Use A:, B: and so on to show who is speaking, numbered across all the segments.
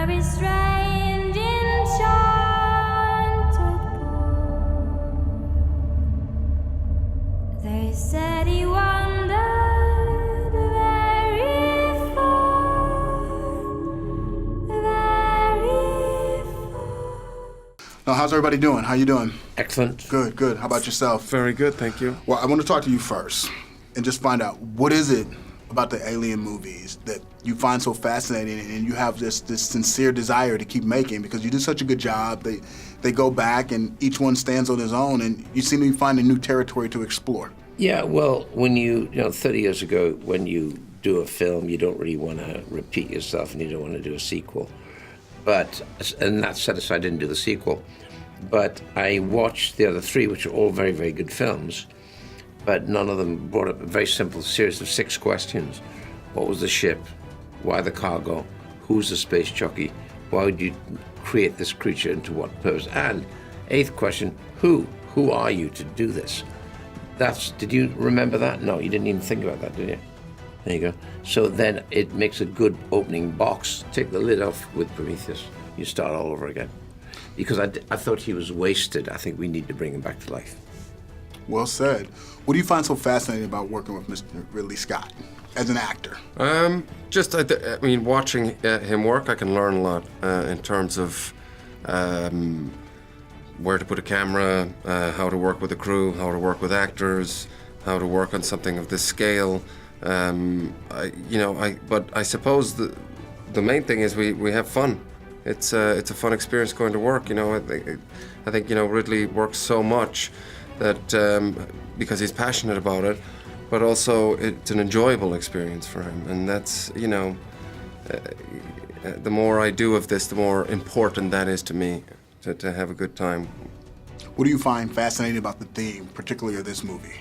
A: very strange enchanted boy. They said he wandered very far, very far.
B: Now, how's everybody doing? How you doing?
C: Excellent.
B: Good, good. How about yourself?
D: Very good, thank you.
B: Well, I want to talk to you first and just find out, what is it about the Alien movies that you find so fascinating and you have this sincere desire to keep making, because you do such a good job. They go back and each one stands on his own and you seem to be finding new territory to explore.
C: Yeah, well, when you 30 years ago, when you do a film, you don't really want to repeat yourself and you don't want to do a sequel. And that set aside, I didn't do the sequel. But I watched the other three, which are all very, very good films, but none of them brought up a very simple series of 6 questions. What was the ship? Why the cargo? Who's the space jockey? Why would you create this creature, into what purpose? And 8th question, who? Who are you to do this? Did you remember that? No, you didn't even think about that, did you? There you go. So then it makes a good opening box. Take the lid off with Prometheus. You start all over again. Because I thought he was wasted. I think we need to bring him back to life.
B: Well said. What do you find so fascinating about working with Mr. Ridley Scott as an actor?
D: I mean, watching him work, I can learn a lot in terms of where to put a camera, how to work with a crew, how to work with actors, how to work on something of this scale. But I suppose the main thing is we have fun. It's a fun experience going to work. I think Ridley works so much that because he's passionate about it, but also it's an enjoyable experience for him. And that's the more I do of this, the more important that is to me, to have a good time.
B: What do you find fascinating about the theme, particularly of this movie?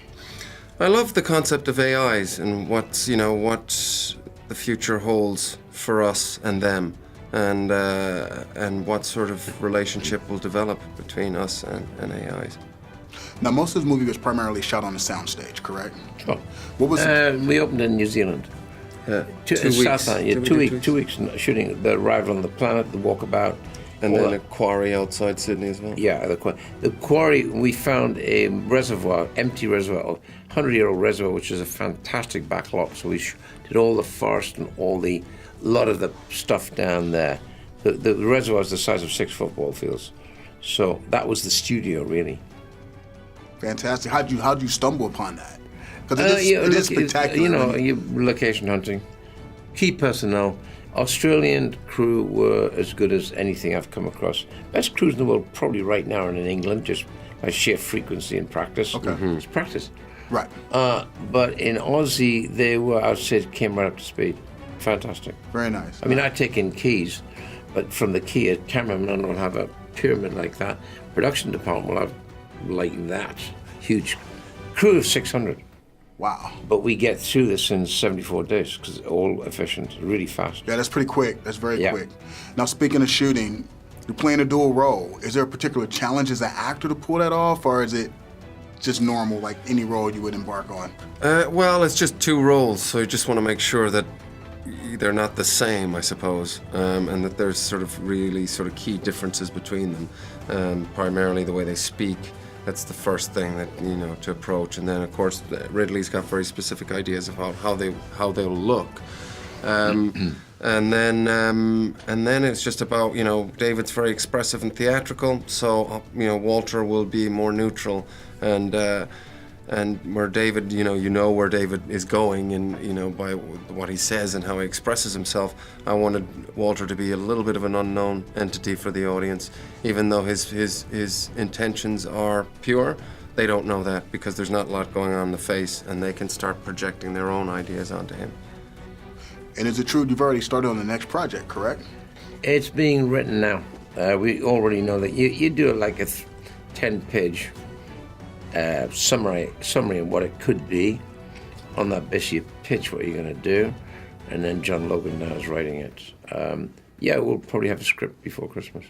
D: I love the concept of AIs and what the future holds for us and them. And what sort of relationship will develop between us and AIs.
B: Now, most of this movie was primarily shot on a soundstage, correct?
C: Sure.
B: What was
C: we opened in New Zealand.
D: 2 weeks.
C: Two weeks shooting the arrival on the planet, the walkabout.
D: And then a quarry outside Sydney as well.
C: Yeah, the quarry, we found a reservoir, empty reservoir, 100-year-old reservoir, which is a fantastic backlot. So we did all the forest and a lot of the stuff down there. The reservoir is the size of 6 football fields. So that was the studio, really.
B: Fantastic. How'd you stumble upon that? Because it is spectacular.
C: You location hunting. Key personnel. Australian crew were as good as anything I've come across. Best crews in the world probably right now are in England, just by sheer frequency and practice.
B: Okay.
C: It's practice.
B: Right.
C: But in Aussie, they were, I would say, came right up to speed. Fantastic.
B: Very nice.
C: I mean, I take in keys, but from the key, a cameraman will have a pyramid like that. Production department will have like that. Huge crew of 600.
B: Wow.
C: But we get through this in 74 days because it's all efficient, really fast.
B: Yeah, that's pretty quick. That's very quick. Now, speaking of shooting, you're playing a dual role. Is there a particular challenge as an actor to pull that off, or is it just normal, like any role you would embark on?
D: Well, it's just 2 roles, so you just want to make sure that they're not the same, I suppose, and that there's really key differences between them. Primarily the way they speak. That's the first thing that to approach, and then of course Ridley's got very specific ideas about how they'll look, and then it's just about David's very expressive and theatrical, so Walter will be more neutral, and where David where David is going, and by what he says and how he expresses himself. I wanted Walter to be a little bit of an unknown entity for the audience, even though his intentions are pure. They don't know that because there's not a lot going on in the face, and they can start projecting their own ideas onto him.
B: And is it true you've already started on the next project, correct?
C: It's being written now. We already know that you do like a 10-page summary of what it could be. On that base, you pitch what you're going to do, and then John Logan now is writing it. We'll probably have a script before Christmas.